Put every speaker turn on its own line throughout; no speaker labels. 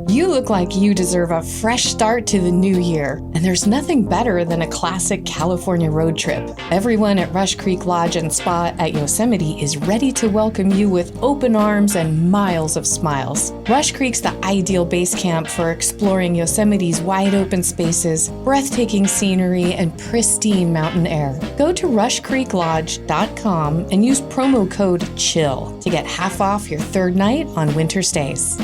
You look like you deserve a fresh start to the new year, and there's nothing better than a classic California road trip. Everyone at Rush Creek Lodge and Spa at Yosemite is ready to welcome you with open arms and miles of smiles. Rush Creek's the ideal base camp for exploring Yosemite's wide open spaces, breathtaking scenery, and pristine mountain air. Go to rushcreeklodge.com and use promo code CHILL to get half off your third night on winter stays.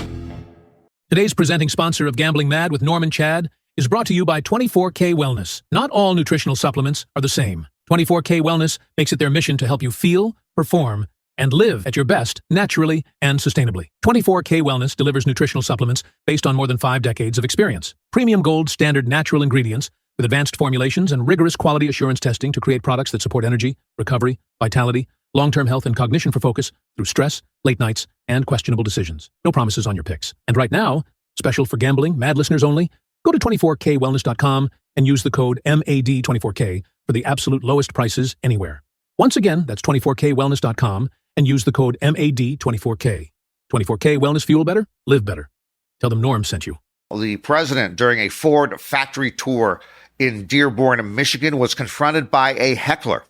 Today's presenting sponsor of Gambling Mad with Norm and Chad is brought to you by 24K Wellness. Not all nutritional supplements are the same. 24K Wellness makes it their mission to help you feel, perform, and live at your best naturally and sustainably. 24K Wellness delivers nutritional supplements based on more than 5 decades of experience. Premium gold standard natural ingredients with advanced formulations and rigorous quality assurance testing to create products that support energy, recovery, vitality, long-term health, and cognition for focus through stress, late nights, and questionable decisions. No promises on your picks. And right now, special for Gambling Mad listeners only, go to 24kwellness.com and use the code MAD24K for the absolute lowest prices anywhere. Once again, that's 24kwellness.com and use the code MAD24K. 24K Wellness, fuel better, live better. Tell them Norm sent you.
The president, during a Ford factory tour in Dearborn, Michigan, was confronted by a heckler.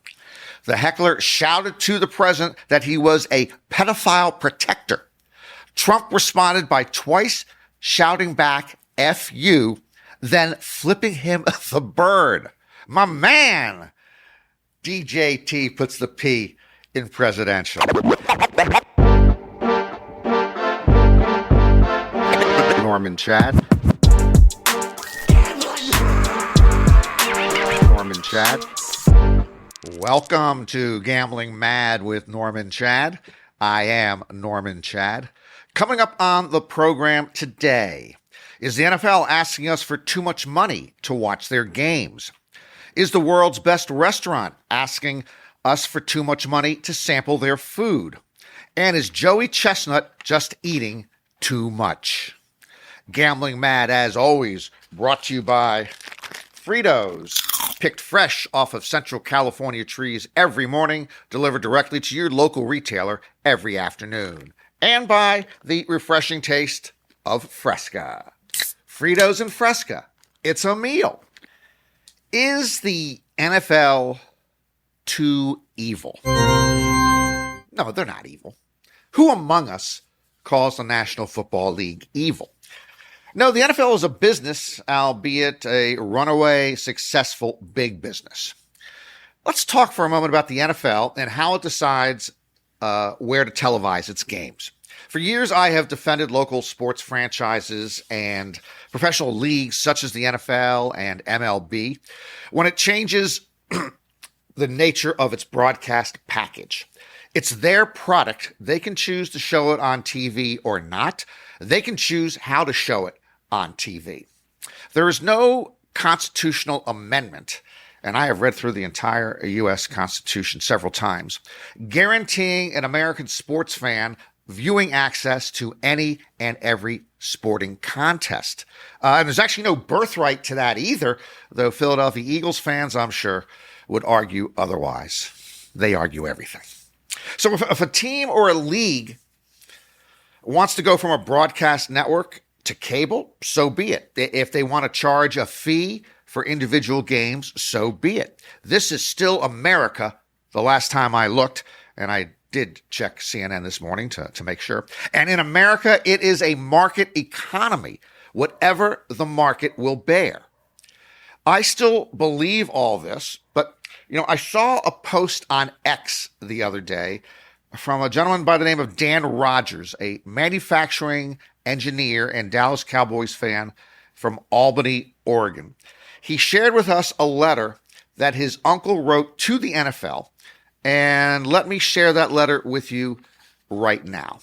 The heckler shouted to the president that he was a pedophile protector. Trump responded by twice shouting back, F you, then flipping him the bird. My man! DJT puts the P in presidential. Norman Chad. Norman Chad. Welcome to Gambling Mad with Norman Chad. I am Norman Chad. Coming up on the program today, is the NFL asking us for too much money to watch their games? Is the world's best restaurant asking us for too much money to sample their food? And is Joey Chestnut just eating too much? Gambling Mad, as always, brought to you by Fritos, picked fresh off of Central California trees every morning, delivered directly to your local retailer every afternoon. And by the refreshing taste of Fresca. Fritos and Fresca, it's a meal. Is the NFL too evil? No, they're not evil. Who among us calls the National Football League evil? No, the NFL is a business, albeit a runaway, successful big business. Let's talk for a moment about the NFL and how it decides where to televise its games. For years, I have defended local sports franchises and professional leagues such as the NFL and MLB when it changes the nature of its broadcast package. It's their product. They can choose to show it on TV or not. They can choose how to show it on TV. There is no constitutional amendment, and I have read through the entire U.S. Constitution several times, guaranteeing an American sports fan viewing access to any and every sporting contest. And there's actually no birthright to that either, though Philadelphia Eagles fans, I'm sure, would argue otherwise. They argue everything. So if a team or a league wants to go from a broadcast network to cable, so be it. If they want to charge a fee for individual games, so be it. This is still America, the last time I looked, and I did check CNN this morning to make sure. And in America, it is a market economy, whatever the market will bear. I still believe all this, but I saw a post on X the other day from a gentleman by the name of Dan Rogers, a manufacturing engineer and Dallas Cowboys fan from Albany, Oregon. He shared with us a letter that his uncle wrote to the NFL, and let me share that letter with you right now.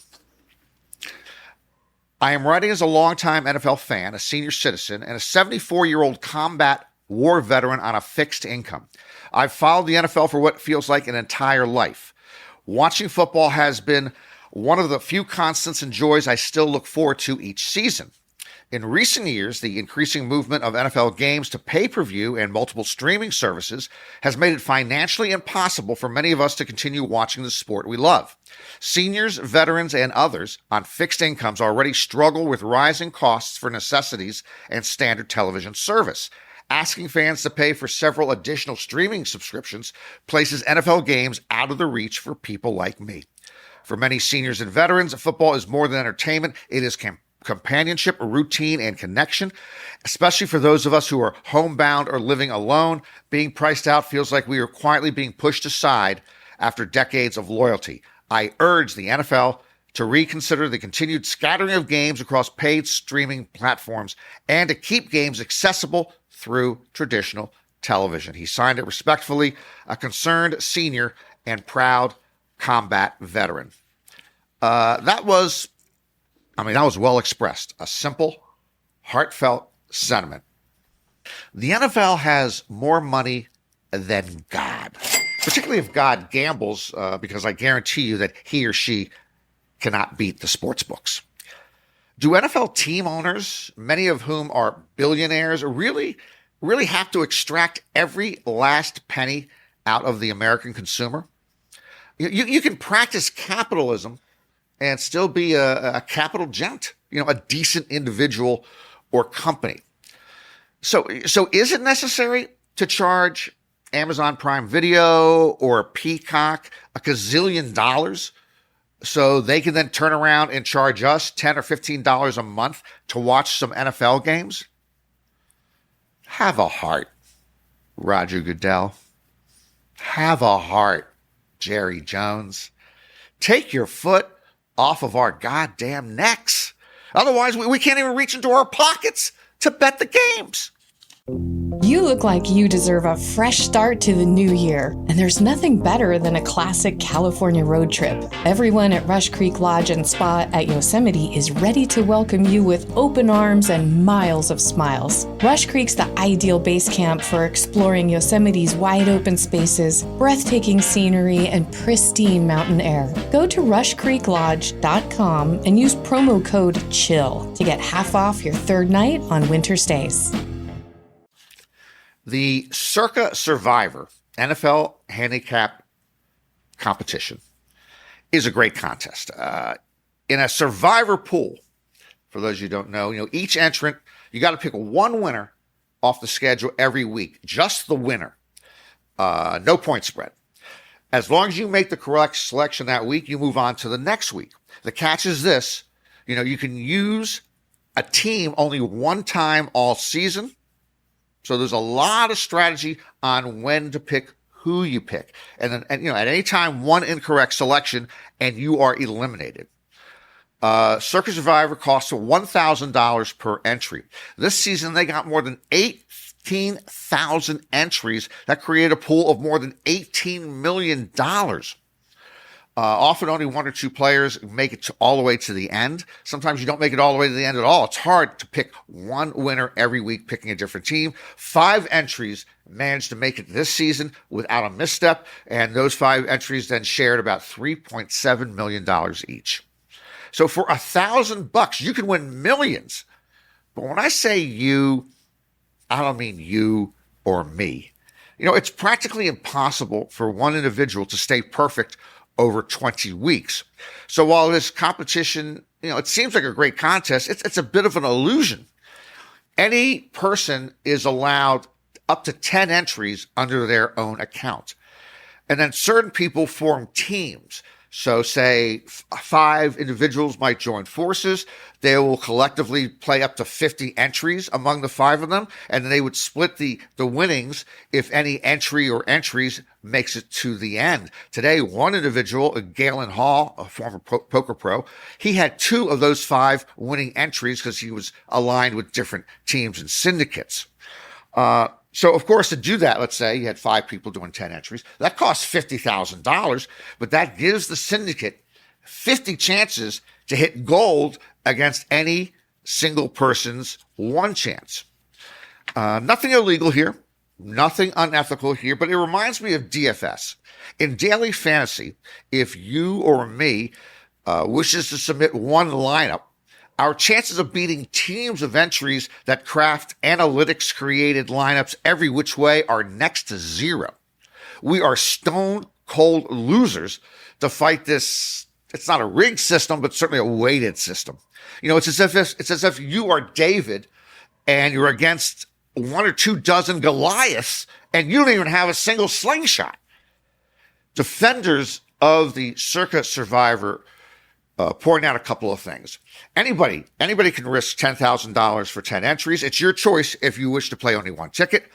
I am writing as a longtime NFL fan, a senior citizen, and a 74-year-old combat war veteran on a fixed income. I've followed the NFL for what feels like an entire life. Watching football has been one of the few constants and joys I still look forward to each season. In recent years, the increasing movement of NFL games to pay-per-view and multiple streaming services has made it financially impossible for many of us to continue watching the sport we love. Seniors, veterans, and others on fixed incomes already struggle with rising costs for necessities and standard television service. Asking fans to pay for several additional streaming subscriptions places NFL games out of the reach for people like me. For many seniors and veterans, football is more than entertainment. It is companionship, routine, and connection, especially for those of us who are homebound or living alone. Being priced out feels like we are quietly being pushed aside after decades of loyalty. I urge the NFL to reconsider the continued scattering of games across paid streaming platforms and to keep games accessible through traditional television. He signed it respectfully, a concerned senior and proud combat veteran. That was well expressed. A simple, heartfelt sentiment. The NFL has more money than God, particularly if God gambles, because I guarantee you that he or she cannot beat the sports books. Do NFL team owners, many of whom are billionaires, really have to extract every last penny out of the American consumer? You can practice capitalism and still be a capital gent, a decent individual or company. So is it necessary to charge Amazon Prime Video or Peacock a gazillion dollars so they can then turn around and charge us $10 or $15 a month to watch some NFL games? Have a heart, Roger Goodell. Have a heart, Jerry Jones. Take your foot off of our goddamn necks. Otherwise, we can't even reach into our pockets to bet the games.
You look like you deserve a fresh start to the new year, and there's nothing better than a classic California road trip. Everyone at Rush Creek Lodge and Spa at Yosemite is ready to welcome you with open arms and miles of smiles. Rush Creek's the ideal base camp for exploring Yosemite's wide open spaces, breathtaking scenery, and pristine mountain air. Go to rushcreeklodge.com and use promo code CHILL to get half off your third night on winter stays.
The Circa Survivor NFL handicap competition is a great contest. In a survivor pool, for those of you who don't know, each entrant, you got to pick one winner off the schedule every week, just the winner. No point spread. As long as you make the correct selection that week, you move on to the next week. The catch is this, you can use a team only one time all season. So there's a lot of strategy on when to pick who you pick. And then, at any time, one incorrect selection and you are eliminated. Circa Survivor costs $1,000 per entry. This season, they got more than 18,000 entries that create a pool of more than $18 million. Often only one or two players make it all the way to the end. Sometimes you don't make it all the way to the end at all. It's hard to pick one winner every week, picking a different team. 5 entries managed to make it this season without a misstep, and those 5 entries then shared about $3.7 million each. So for $1,000, you can win millions. But when I say you, I don't mean you or me. It's practically impossible for one individual to stay perfect over 20 weeks. So while this competition, it seems like a great contest, it's a bit of an illusion. Any person is allowed up to 10 entries under their own account. And then certain people form teams. So say 5 individuals might join forces. They will collectively play up to 50 entries among the 5 of them. And then they would split the winnings if any entry or entries makes it to the end. Today, one individual, Galen Hall, a former poker pro, he had 2 of those 5 winning entries because he was aligned with different teams and syndicates. So, of course, to do that, let's say you had 5 people doing 10 entries. That costs $50,000, but that gives the syndicate 50 chances to hit gold against any single person's 1 chance. Nothing illegal here, nothing unethical here, but it reminds me of DFS. In daily fantasy, if you or me wishes to submit one lineup, Our chances of beating teams of entries that craft analytics created lineups every which way are next to zero. We are stone cold losers to fight this. It's not a rigged system, but certainly a weighted system. It's as if you are David and you're against 1 or 2 dozen Goliaths and you don't even have a single slingshot. Defenders of the Circa Survivor point out a couple of things. Anybody can risk $10,000 for 10 entries. It's your choice if you wish to play only one ticket.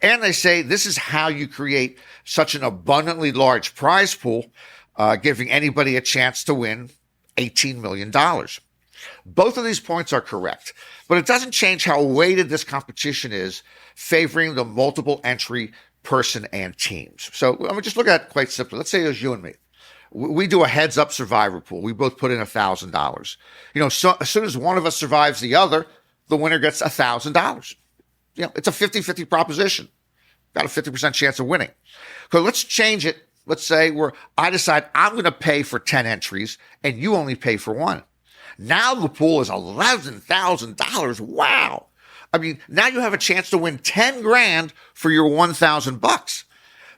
And they say this is how you create such an abundantly large prize pool, giving anybody a chance to win $18 million. Both of these points are correct, but it doesn't change how weighted this competition is, favoring the multiple entry person and teams. So let me just look at it quite simply. Let's say it was you and me. We do a heads up survivor pool. We both put in $1,000. So as soon as one of us survives the other, the winner gets $1,000. It's a 50-50 proposition. Got a 50% chance of winning. So let's change it. Let's say I decide I'm going to pay for 10 entries and you only pay for 1. Now the pool is $11,000. Wow. I mean, now you have a chance to win 10 grand for your $1,000.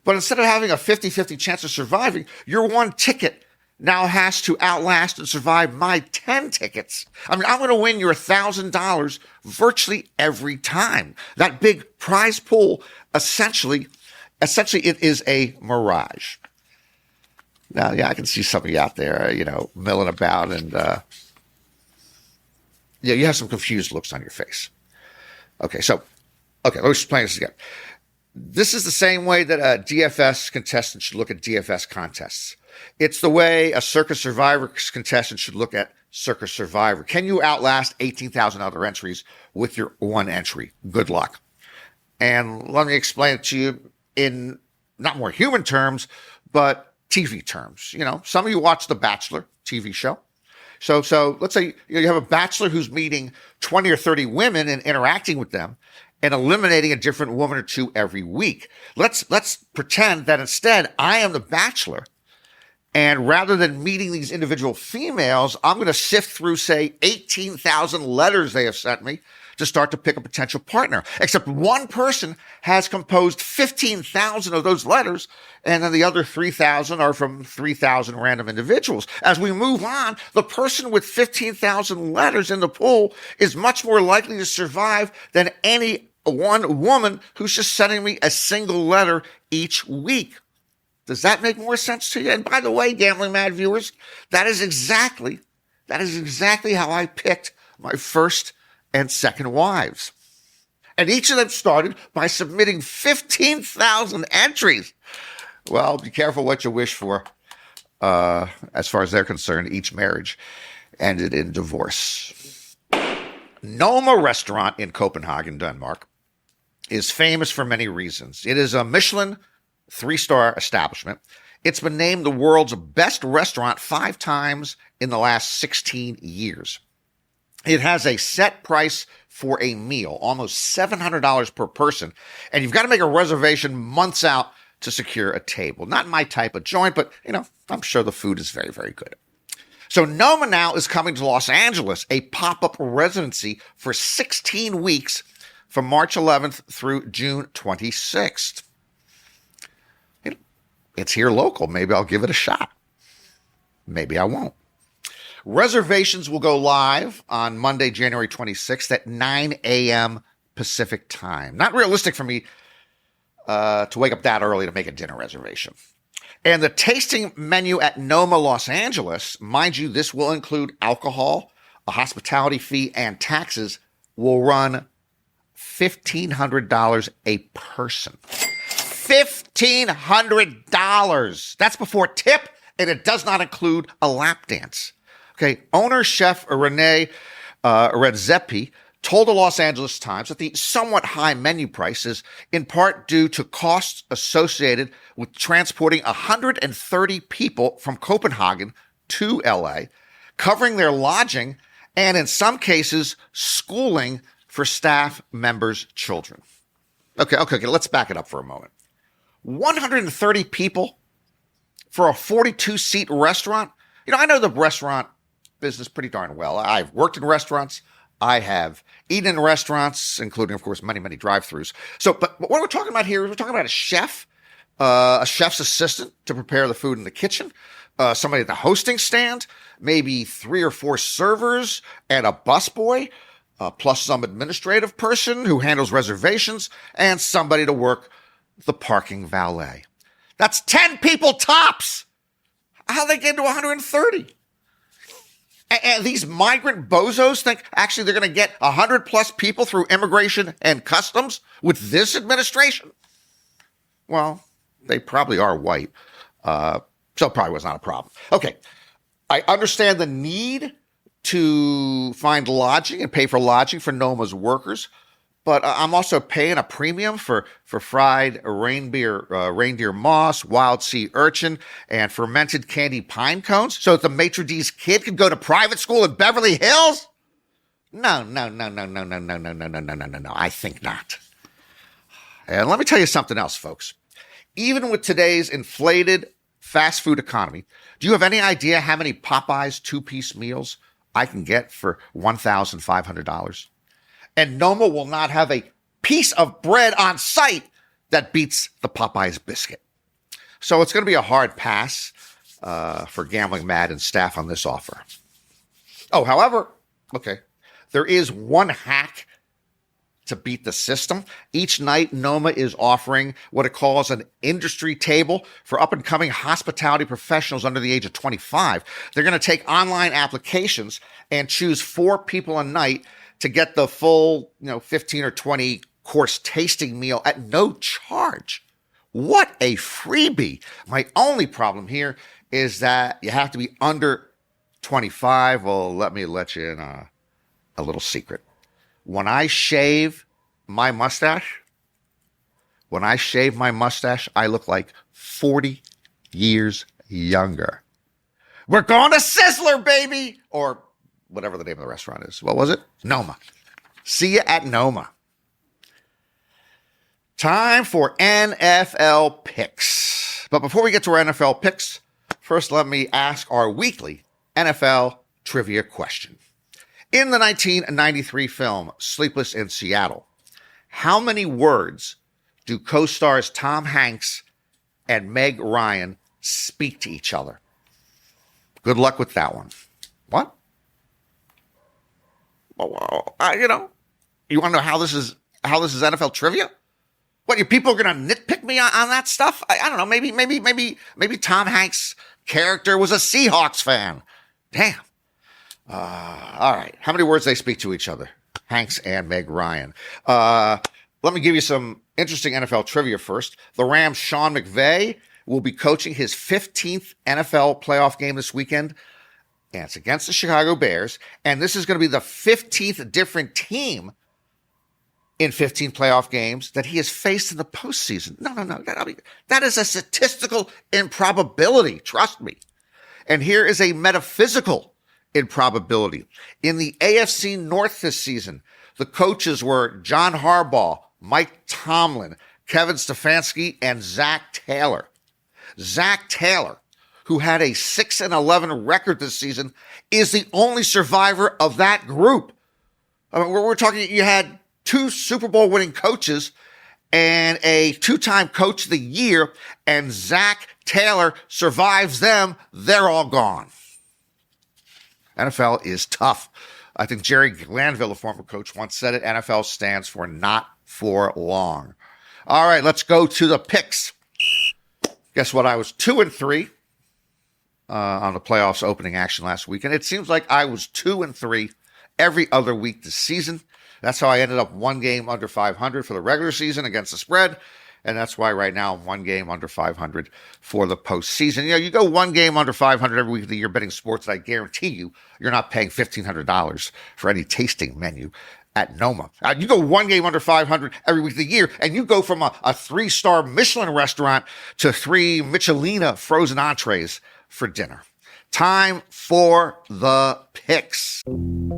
But instead of having a 50-50 chance of surviving, your one ticket now has to outlast and survive my 10 tickets. I mean, I'm going to win your $1,000 virtually every time. That big prize pool, essentially it is a mirage. Now, yeah, I can see some of you out there, milling about and, you have some confused looks on your face. Okay, let me explain this again. This is the same way that a DFS contestant should look at DFS contests. It's the way a Circa Survivor contestant should look at Circa Survivor. Can you outlast 18,000 other entries with your one entry? Good luck. And let me explain it to you in not more human terms, but TV terms. Some of you watch The Bachelor TV show. So let's say you have a bachelor who's meeting 20 or 30 women and interacting with them and eliminating a different woman or 2 every week. Let's pretend that instead I am the bachelor. And rather than meeting these individual females, I'm going to sift through, say, 18,000 letters they have sent me to start to pick a potential partner. Except one person has composed 15,000 of those letters, and then the other 3,000 are from 3,000 random individuals. As we move on, the person with 15,000 letters in the pool is much more likely to survive than any one woman who's just sending me a single letter each week. Does that make more sense to you? And by the way, Gambling Mad viewers, that is exactly how I picked my first and second wives. And each of them started by submitting 15,000 entries. Well, be careful what you wish for. As far as they're concerned, each marriage ended in divorce. Norma restaurant in Copenhagen, Denmark, is famous for many reasons. It is a Michelin 3-star establishment. It's been named the world's best restaurant 5 times in the last 16 years. It has a set price for a meal, almost $700 per person, and you've got to make a reservation months out to secure a table. Not my type of joint, but, I'm sure the food is very, very good. So Norma now is coming to Los Angeles, a pop-up residency for 16 weeks from March 11th through June 26th. It's here local. Maybe I'll give it a shot. Maybe I won't. Reservations will go live on Monday, January 26th at 9 a.m. Pacific time. Not realistic for me to wake up that early to make a dinner reservation. And the tasting menu at Norma Los Angeles, mind you, this will include alcohol, a hospitality fee, and taxes, will run $1,500 a person. $1,500. That's before tip, and it does not include a lap dance. Okay, owner chef Rene Redzepi told the Los Angeles Times that the somewhat high menu price is in part due to costs associated with transporting 130 people from Copenhagen to LA, covering their lodging, and in some cases, schooling for staff members' children. Okay, let's back it up for a moment. 130 people for a 42-seat restaurant? I know the restaurant business pretty darn well. I've worked in restaurants. I have eaten in restaurants, including, of course, many, many drive-thrus. So, but what we're talking about here is we're talking about a chef's assistant to prepare the food in the kitchen, somebody at the hosting stand, maybe 3 or 4 servers and a busboy, plus some administrative person who handles reservations, and somebody to work the parking valet. That's 10 people tops. How they get to 130? And these migrant bozos think actually they're going to get 100 plus people through immigration and customs with this administration? Well, they probably are white, so it probably was not a problem. Okay, I understand the need to find lodging and pay for lodging for Noma's workers, but I'm also paying a premium for fried reindeer moss, wild sea urchin, and fermented candy pine cones so that the maitre d's kid could go to private school in Beverly Hills? No. I think not. And let me tell you something else, folks. Even with today's inflated fast food economy, do you have any idea how many Popeyes 2-piece meals I can get for $1,500? And Noma will not have a piece of bread on site that beats the Popeyes biscuit. So it's going to be a hard pass for Gambling Mad and staff on this offer. Oh, however, okay, there is one hack to beat the system. Each night, Noma is offering what it calls an industry table for up-and-coming hospitality professionals under the age of 25. They're going to take online applications and choose 4 people a night to get the full, 15 or 20 course tasting meal at no charge. What a freebie. My only problem here is that you have to be under 25. Well, let me let you in a little secret. When I shave my mustache, I look like 40 years younger. We're going to Sizzler, baby! Or whatever the name of the restaurant is. What was it? Noma. See you at Noma. Time for NFL picks. But before we get to our NFL picks, first let me ask our weekly NFL trivia question. In the 1993 film Sleepless in Seattle, how many words do co-stars Tom Hanks and Meg Ryan speak to each other? Good luck with that one. What? Well, you want to know how this is NFL trivia? What, you people are going to nitpick me on that stuff? I don't know. Maybe Tom Hanks' character was a Seahawks fan. Damn. All right. How many words they speak to each other? Hanks and Meg Ryan. Let me give you some interesting NFL trivia first. The Rams' Sean McVay will be coaching his 15th NFL playoff game this weekend, and it's against the Chicago Bears. And this is going to be the 15th different team in 15 playoff games that he has faced in the postseason. No. That is a statistical improbability. Trust me. And here is a metaphysical improbability. In the AFC North this season, the coaches were John Harbaugh, Mike Tomlin, Kevin Stefanski, and Zach Taylor. Zach Taylor, who had a 6-11 record this season, is the only survivor of that group. I mean, we're talking, you had 2 Super Bowl winning coaches and a 2-time coach of the year, and Zach Taylor survives them. They're all gone. NFL is tough. I think Jerry Glanville, a former coach, once said it. NFL stands for not for long. All right, let's go to the picks. Guess what? I was 2-3 on the playoffs opening action last week, and it seems like I was 2-3 every other week this season. That's how I ended up 1 game under 500 for the regular season against the spread. And that's why right now I'm 1 game under 500 for the postseason. You go 1 game under 500 every week of the year betting sports, and I guarantee you're not paying $1,500 for any tasting menu at Noma. You go 1 game under 500 every week of the year, and you go from a 3-star Michelin restaurant to 3 Michelina frozen entrees for dinner. Time for the picks.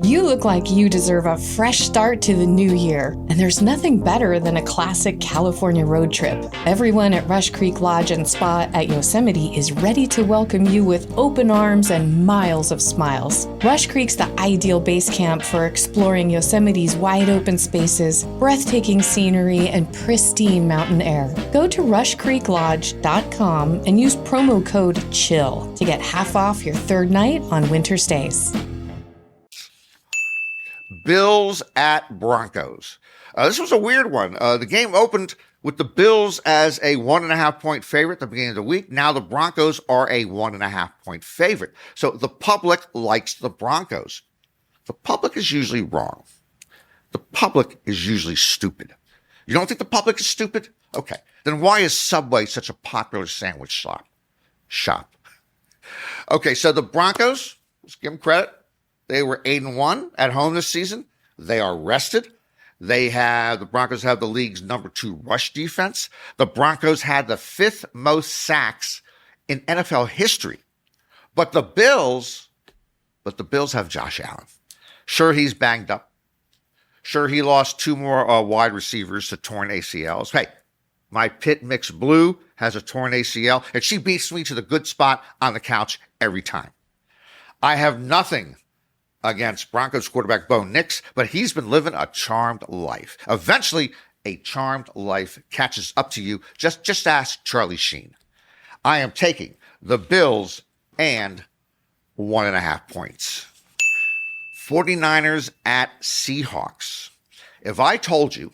You look like you deserve a fresh start to the new year, and there's nothing better than a classic California road trip. Everyone at Rush Creek Lodge and Spa at Yosemite is ready to welcome you with open arms and miles of smiles. Rush Creek's the ideal base camp for exploring Yosemite's wide open spaces, breathtaking scenery, and pristine mountain air. Go to rushcreeklodge.com and use promo code CHILL to get half off your third night on winter stays.
Bills at Broncos. This was a weird one. The game opened with the Bills as a 1.5-point favorite at the beginning of the week. Now the Broncos are a 1.5-point favorite. So the public likes the Broncos. The public is usually wrong. The public is usually stupid. You don't think the public is stupid? Okay. Then why is Subway such a popular sandwich shop? Okay, so the Broncos, let's give them credit. They were 8-1 at home this season. They are rested. The Broncos have the league's number 2 rush defense. The Broncos had the 5th most sacks in NFL history. But the Bills have Josh Allen. Sure, he's banged up. Sure, he lost 2 more wide receivers to torn ACLs. Hey, my Pit Mix Blue has a torn ACL, and she beats me to the good spot on the couch every time. I have nothing against Broncos quarterback Bo Nix, but he's been living a charmed life. Eventually, a charmed life catches up to you. Just ask Charlie Sheen. I am taking the Bills and 1.5 points. 49ers at Seahawks. If I told you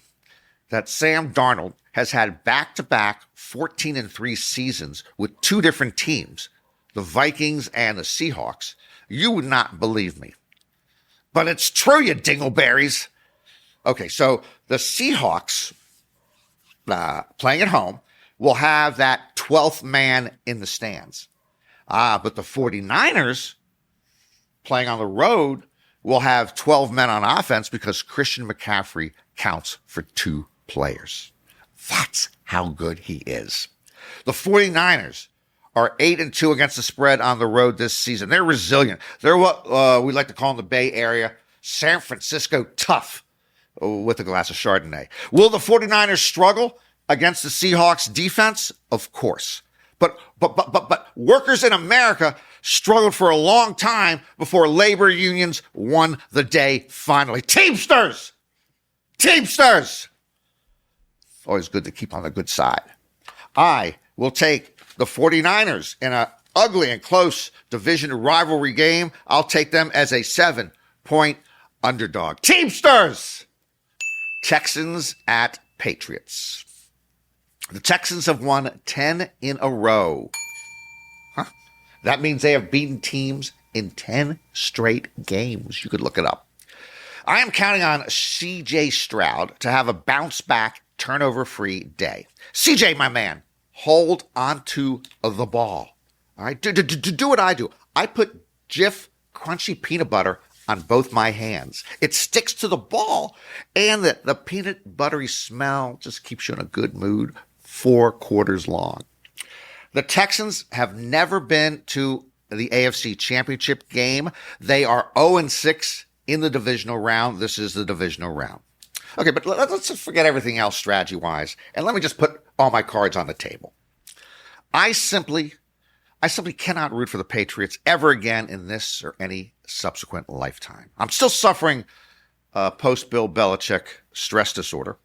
that Sam Darnold has had back-to-back 14-3 seasons with 2 different teams, the Vikings and the Seahawks, you would not believe me. But it's true, you dingleberries. Okay, so the Seahawks, playing at home, will have that 12th man in the stands. But the 49ers, playing on the road, will have 12 men on offense because Christian McCaffrey counts for 2 players. That's how good he is. The 49ers are 8-2 against the spread on the road this season. They're resilient. They're what we like to call in the Bay Area San Francisco tough with a glass of Chardonnay. Will the 49ers struggle against the Seahawks defense? Of course. But workers in America struggled for a long time before labor unions won the day finally. Teamsters! Always good to keep on the good side. I will take the 49ers in an ugly and close division rivalry game. I'll take them as a 7-point underdog. Teamsters! Texans at Patriots. The Texans have won 10 in a row. That means they have beaten teams in 10 straight games. You could look it up. I am counting on C.J. Stroud to have a bounce-back, turnover-free day. C.J., my man, hold onto the ball. All right? Do what I do. I put Jif crunchy peanut butter on both my hands. It sticks to the ball, and the peanut buttery smell just keeps you in a good mood 4 quarters long. The Texans have never been to the AFC Championship game. They are 0-6 in the divisional round. This is the divisional round. Okay, but let's just forget everything else strategy-wise, and let me just put all my cards on the table. I simply cannot root for the Patriots ever again in this or any subsequent lifetime. I'm still suffering post-Bill Belichick stress disorder.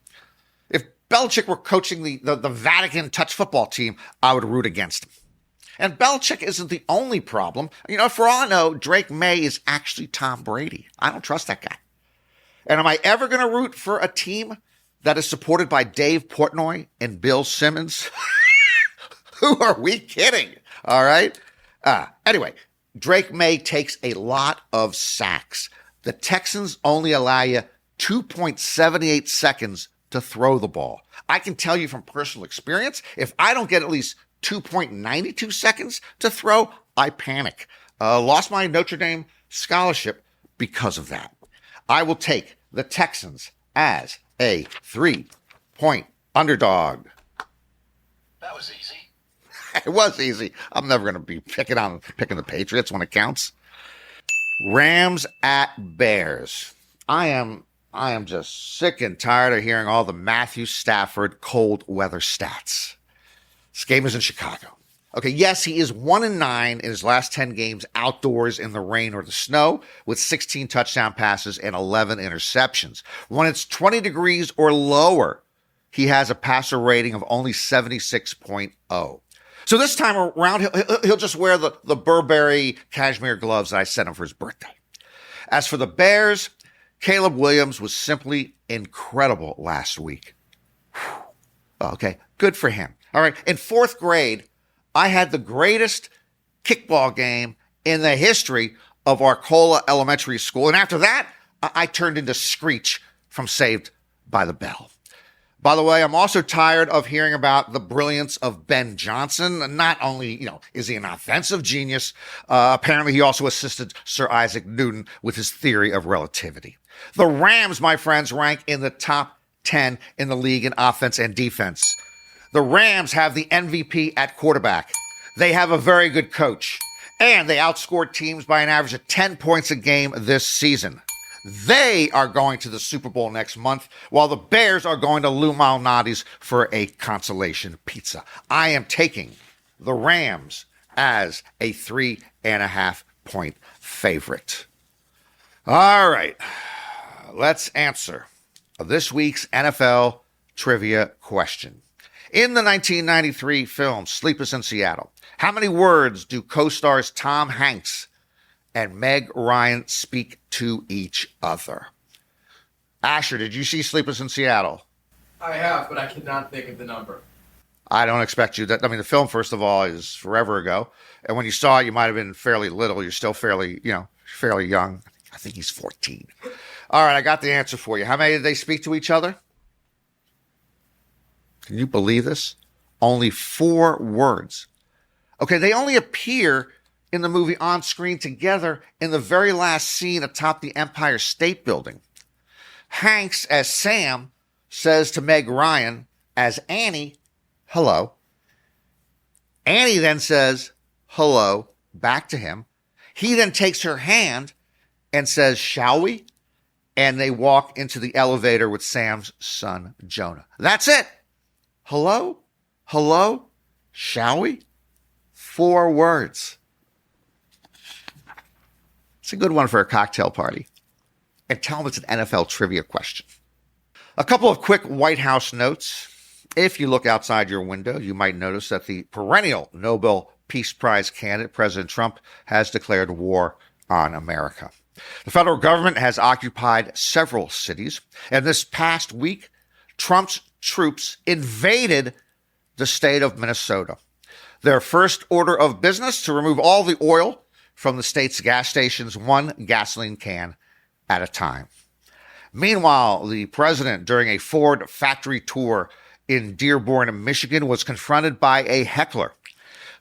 If Belichick were coaching the Vatican touch football team, I would root against him. And Belichick isn't the only problem. You know, for all I know, Drake May is actually Tom Brady. I don't trust that guy. And am I ever going to root for a team that is supported by Dave Portnoy and Bill Simmons? Who are we kidding? All right. Anyway, Drake May takes a lot of sacks. The Texans only allow you 2.78 seconds to throw the ball. I can tell you from personal experience, if I don't get at least 2.92 seconds to throw, I panic. Lost my Notre Dame scholarship because of that. I will take the Texans as a 3-point underdog.
That was easy.
It was easy. I'm never going to be picking the Patriots when it counts. Rams at Bears. I am just sick and tired of hearing all the Matthew Stafford cold weather stats. This game is in Chicago. Okay, yes, he is 1-9 in his last 10 games outdoors in the rain or the snow with 16 touchdown passes and 11 interceptions. When it's 20 degrees or lower, he has a passer rating of only 76.0. So this time around, he'll just wear the Burberry cashmere gloves that I sent him for his birthday. As for the Bears, Caleb Williams was simply incredible last week. Okay, good for him. All right, in fourth grade, I had the greatest kickball game in the history of Arcola Elementary School. And after that, I turned into Screech from Saved by the Bell. By the way, I'm also tired of hearing about the brilliance of Ben Johnson. Not only, is he an offensive genius, apparently he also assisted Sir Isaac Newton with his theory of relativity. The Rams, my friends, rank in the top 10 in the league in offense and defense. The Rams have the MVP at quarterback. They have a very good coach. And they outscored teams by an average of 10 points a game this season. They are going to the Super Bowl next month, while the Bears are going to Lou Malnati's for a consolation pizza. I am taking the Rams as a 3.5 point favorite. All right, let's answer this week's NFL trivia question. In the 1993 film Sleepless in Seattle, how many words do co-stars Tom Hanks and Meg Ryan speak to each other? Asher, did you see Sleepless in Seattle?
I have, but I cannot think of the number.
I don't expect you. The film, first of all, is forever ago. And when you saw it, you might have been fairly little. You're still fairly young. I think he's 14. All right, I got the answer for you. How many did they speak to each other? Can you believe this? Only 4 words. Okay, they only appear in the movie on screen together in the very last scene atop the Empire State Building. Hanks, as Sam, says to Meg Ryan, as Annie, hello. Annie then says, hello, back to him. He then takes her hand and says, shall we? And they walk into the elevator with Sam's son, Jonah. That's it. Hello? Hello? Shall we? 4 words. It's a good one for a cocktail party. And tell them it's an NFL trivia question. A couple of quick White House notes. If you look outside your window, you might notice that the perennial Nobel Peace Prize candidate, President Trump, has declared war on America. The federal government has occupied several cities, and this past week, Trump's troops invaded the state of Minnesota. Their first order of business to remove all the oil from the state's gas stations, 1 gasoline can at a time. Meanwhile, the president, during a Ford factory tour in Dearborn, Michigan, was confronted by a heckler.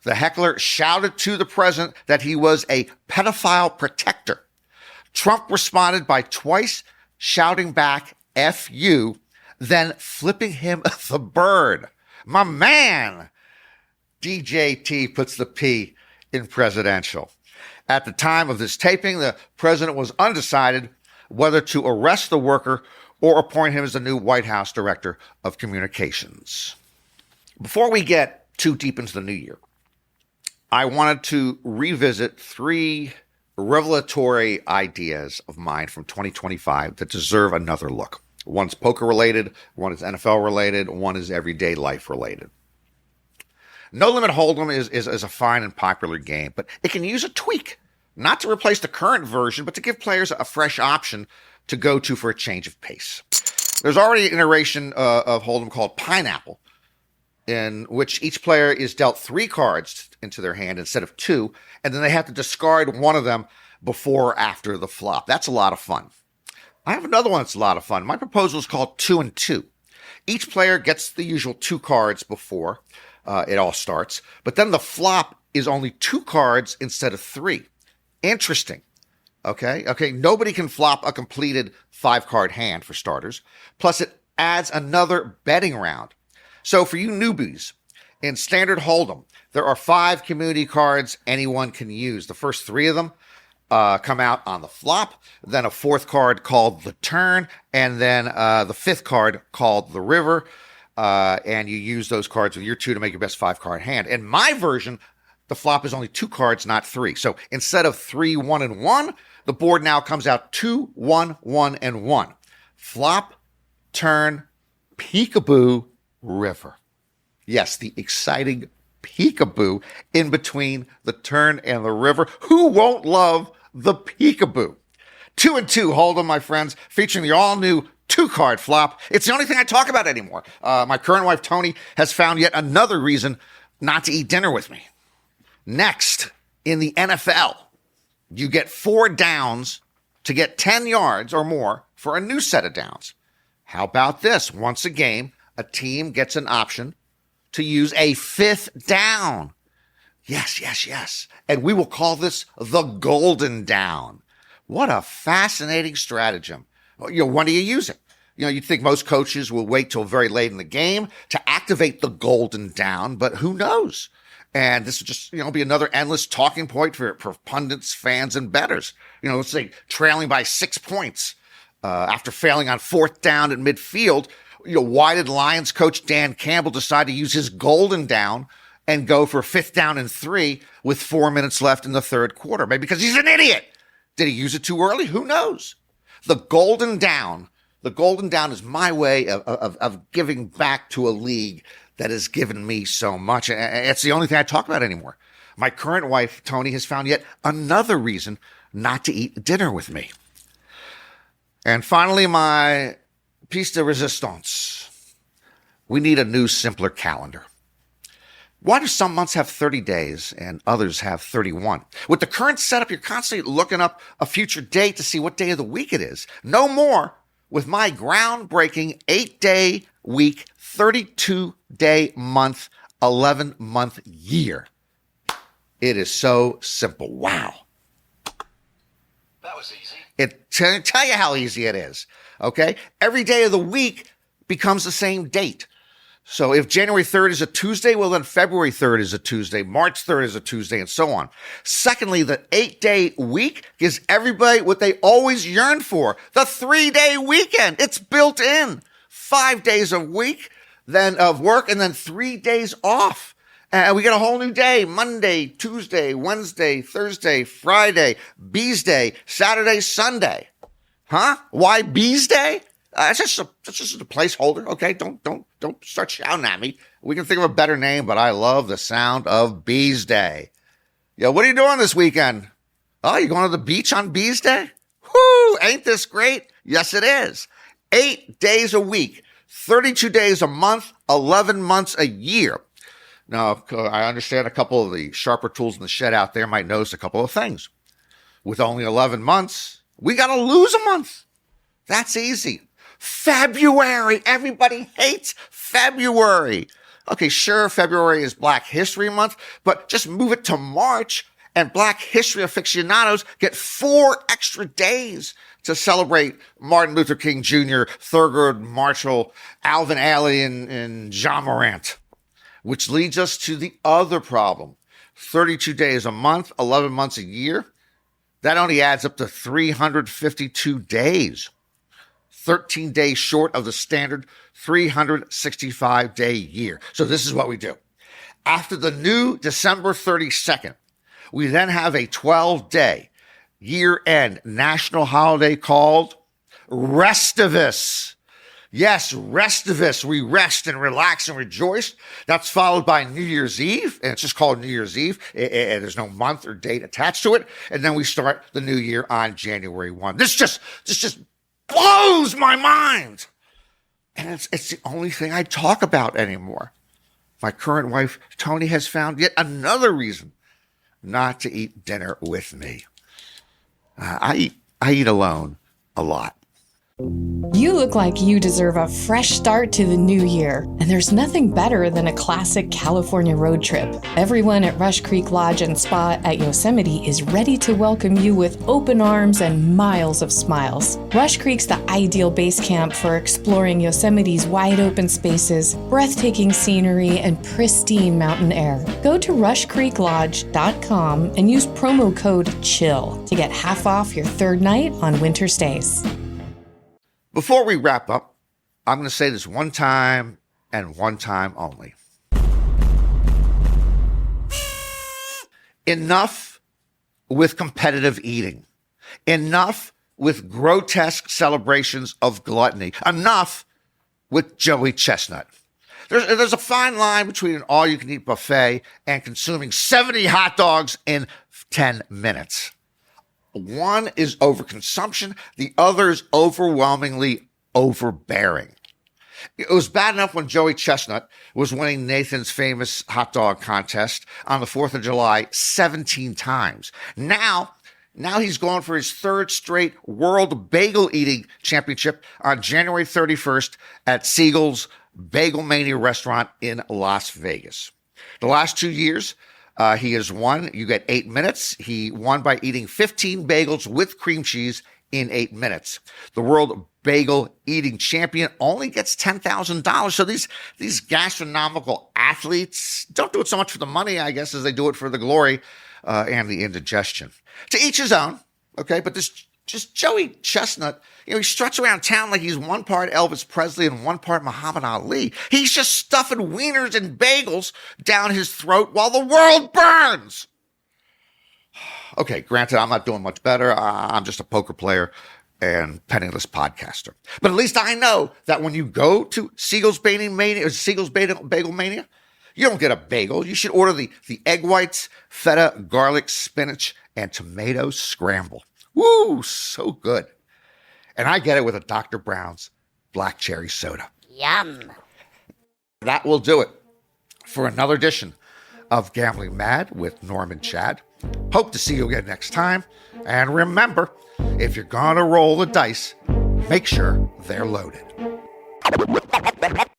The heckler shouted to the president that he was a pedophile protector. Trump responded by twice shouting back, F you, then flipping him the bird. My man! DJT puts the P in presidential. At the time of this taping, the president was undecided whether to arrest the worker or appoint him as the new White House Director of Communications. Before we get too deep into the new year, I wanted to revisit 3 revelatory ideas of mine from 2025 that deserve another look. One's poker related, one is NFL related, one is everyday life related. No Limit Hold'em is a fine and popular game, but it can use a tweak, not to replace the current version, but to give players a fresh option to go to for a change of pace. There's already an iteration of Hold'em called Pineapple, in which each player is dealt 3 cards into their hand instead of 2, and then they have to discard one of them before or after the flop. That's a lot of fun. I have another one that's a lot of fun. My proposal is called 2 and 2. Each player gets the usual 2 cards before it all starts, but then the flop is only 2 cards instead of 3. Interesting. Okay. Nobody can flop a completed 5-card hand for starters. Plus, it adds another betting round. So for you newbies, In Standard Hold'em, there are 5 community cards anyone can use. The first 3 of them come out on the flop, then a 4th card called the turn, and then the 5th card called the river. And you use those cards with your 2 to make your best 5-card hand. In my version, the flop is only 2 cards, not 3. So instead of 3, 1, and 1, the board now comes out 2, 1, 1, and 1. Flop, turn, peekaboo, river. Yes, the exciting peekaboo in between the turn and the river. Who won't love the peekaboo? 2 and 2 Hold'em, my friends, featuring the all-new 2-card flop. It's the only thing I talk about anymore. My current wife, Tony, has found yet another reason not to eat dinner with me. Next, in the NFL, you get 4 downs to get 10 yards or more for a new set of downs. How about this? Once a game, a team gets an option to use a 5th down. Yes. And we will call this the golden down. What a fascinating stratagem. When do you use it? You'd think most coaches will wait till very late in the game to activate the golden down, but who knows? And this will just, be another endless talking point for pundits, fans, and bettors. Let's say trailing by 6 points after failing on 4th down at midfield. Why did Lions coach Dan Campbell decide to use his golden down and go for 5th down and 3 with 4 minutes left in the 3rd quarter? Maybe because he's an idiot. Did he use it too early? Who knows? The golden down is my way of giving back to a league that has given me so much. It's the only thing I talk about anymore. My current wife, Tony, has found yet another reason not to eat dinner with me. And finally, my piece de resistance. We need a new, simpler calendar. Why do some months have 30 days and others have 31? With the current setup, you're constantly looking up a future date to see what day of the week it is. No more with my groundbreaking 8-day week, 32-day month, 11-month year. It is so simple. Wow.
That was easy.
Tell you how easy it is. Okay? Every day of the week becomes the same date. So if January 3rd is a Tuesday, well, then February 3rd is a Tuesday, March 3rd is a Tuesday, and so on. Secondly, the 8-day week gives everybody what they always yearn for, the 3-day weekend. It's built in. 5 days a week, then of work, and then 3 days off. And we get a whole new day, Monday, Tuesday, Wednesday, Thursday, Friday, Bees Day, Saturday, Sunday. Huh? Why Bees Day? It's just a placeholder, okay? Don't start shouting at me. We can think of a better name, but I love the sound of Bees Day. What are you doing this weekend? Oh, you going to the beach on Bees Day? Whoo, ain't this great? Yes, it is. 8 days a week, 32 days a month, 11 months a year. Now, I understand a couple of the sharper tools in the shed out there might notice a couple of things. With only 11 months, we got to lose a month. That's easy. February. Everybody hates February. Okay, sure, February is Black History Month, but just move it to March and Black history aficionados get 4 extra days to celebrate Martin Luther King Jr., Thurgood Marshall, Alvin Ailey, and John Morant. Which leads us to the other problem. 32 days a month, 11 months a year. That only adds up to 352 days. 13 days short of the standard 365-day year. So this is what we do. After the new December 32nd, we then have a 12-day year-end national holiday called Restivus. Yes, Restivus. We rest and relax and rejoice. That's followed by New Year's Eve, and it's just called New Year's Eve. There's no month or date attached to it. And then we start the new year on January 1. This just blows my mind. And it's the only thing I talk about anymore. My current wife, Tony, has found yet another reason not to eat dinner with me. I eat alone a lot.
You look like you deserve a fresh start to the new year, and there's nothing better than a classic California road trip. Everyone at Rush Creek Lodge and Spa at Yosemite is ready to welcome you with open arms and miles of smiles. Rush Creek's the ideal base camp for exploring Yosemite's wide open spaces, breathtaking scenery, and pristine mountain air. Go to rushcreeklodge.com and use promo code CHILL to get half off your third night on winter stays.
Before we wrap up, I'm going to say this one time and one time only. Enough with competitive eating. Enough with grotesque celebrations of gluttony. Enough with Joey Chestnut. There's a fine line between an all-you-can-eat buffet and consuming 70 hot dogs in 10 minutes. One is overconsumption. The other is overwhelmingly overbearing. It was bad enough when Joey Chestnut was winning Nathan's famous hot dog contest on the 4th of July 17 times. Now he's going for his third straight World Bagel Eating Championship on January 31st at Siegel's Bagel Mania restaurant in Las Vegas. The last 2 years, he has won. You get 8 minutes. He won by eating 15 bagels with cream cheese in 8 minutes. The World Bagel Eating Champion only gets $10,000. So these gastronomical athletes don't do it so much for the money, I guess, as they do it for the glory and the indigestion. To each his own, okay? But this just Joey Chestnut, he struts around town like he's one part Elvis Presley and one part Muhammad Ali. He's just stuffing wieners and bagels down his throat while the world burns. Okay, granted, I'm not doing much better. I'm just a poker player and penniless podcaster. But at least I know that when you go to Siegel's Bagel Mania, you don't get a bagel. You should order the egg whites, feta, garlic, spinach, and tomato scramble. Woo, so good. And I get it with a Dr. Brown's black cherry soda.
Yum.
That will do it for another edition of Gambling Mad with Norm and Chad. Hope to see you again next time. And remember, if you're going to roll the dice, make sure they're loaded.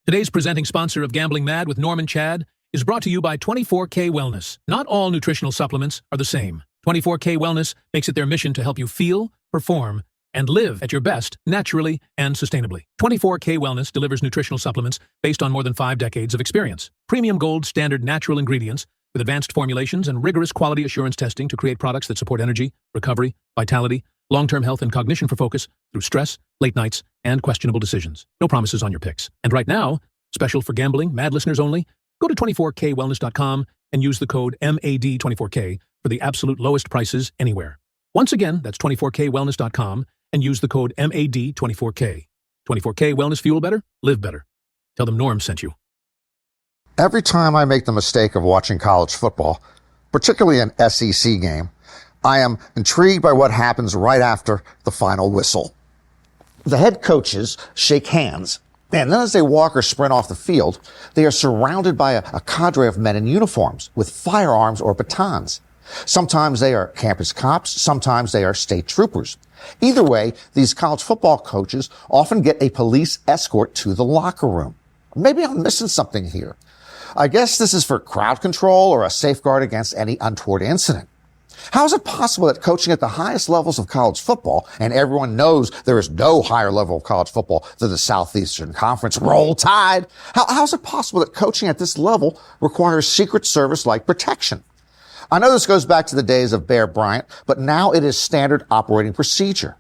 Today's presenting sponsor of Gambling Mad with Norm and Chad is brought to you by 24K Wellness. Not all nutritional supplements are the same. 24K Wellness makes it their mission to help you feel, perform, and live at your best naturally and sustainably. 24K Wellness delivers nutritional supplements based on more than 5 decades of experience. Premium gold standard natural ingredients with advanced formulations and rigorous quality assurance testing to create products that support energy, recovery, vitality, long-term health, and cognition for focus through stress, late nights, and questionable decisions. No promises on your picks. And right now, special for Gambling Mad listeners only, go to 24kwellness.com and use the code MAD24K for the absolute lowest prices anywhere. Once again, that's 24kwellness.com and use the code MAD24K. 24K Wellness Fuel better, live better. Tell them Norm sent you.
Every time I make the mistake of watching college football, particularly an SEC game, I am intrigued by what happens right after the final whistle. The head coaches shake hands, and then as they walk or sprint off the field, they are surrounded by a cadre of men in uniforms with firearms or batons. Sometimes they are campus cops, sometimes they are state troopers. Either way, these college football coaches often get a police escort to the locker room. Maybe I'm missing something here. I guess this is for crowd control or a safeguard against any untoward incident. How is it possible that coaching at the highest levels of college football, and everyone knows there is no higher level of college football than the Southeastern Conference, roll tide? How is it possible that coaching at this level requires Secret Service-like protection? I know this goes back to the days of Bear Bryant, but now it is standard operating procedure.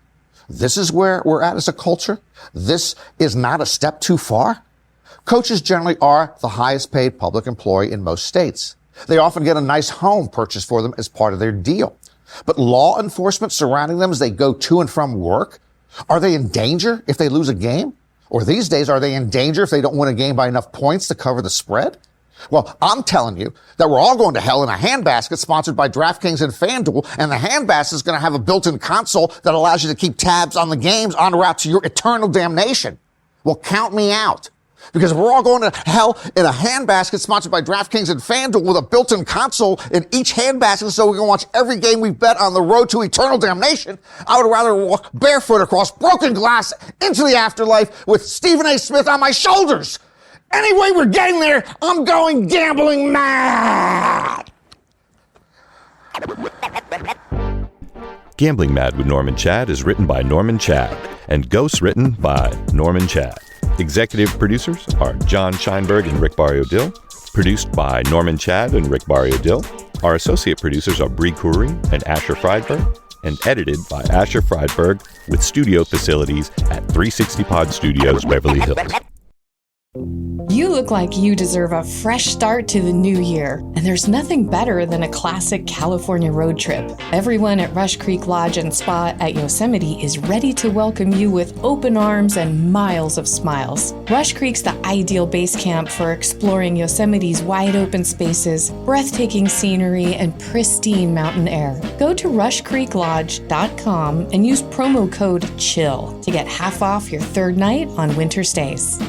This is where we're at as a culture? This is not a step too far? Coaches generally are the highest paid public employee in most states. They often get a nice home purchased for them as part of their deal. But law enforcement surrounding them as they go to and from work, are they in danger if they lose a game? Or these days, are they in danger if they don't win a game by enough points to cover the spread? Well, I'm telling you that we're all going to hell in a handbasket sponsored by DraftKings and FanDuel, and the handbasket is going to have a built-in console that allows you to keep tabs on the games en route to your eternal damnation. Well, count me out. Because we're all going to hell in a handbasket sponsored by DraftKings and FanDuel with a built-in console in each handbasket so we can watch every game we bet on the road to eternal damnation. I would rather walk barefoot across broken glass into the afterlife with Stephen A. Smith on my shoulders. Anyway, we're getting there. I'm going gambling mad.
Gambling Mad with Norman Chad is written by Norman Chad and ghost-written by Norman Chad. Executive producers are John Scheinberg and Rick Barrio-Dill. Produced by Norman Chad and Rick Barrio-Dill. Our associate producers are Bree Khoury and Asher Friedberg. And edited by Asher Friedberg with studio facilities at 360 Pod Studios, Beverly Hills.
You look like you deserve a fresh start to the new year, and there's nothing better than a classic California road trip. Everyone at Rush Creek Lodge and Spa at Yosemite is ready to welcome you with open arms and miles of smiles. Rush Creek's the ideal base camp for exploring Yosemite's wide open spaces, breathtaking scenery, and pristine mountain air. Go to rushcreeklodge.com and use promo code CHILL to get half off your third night on winter stays.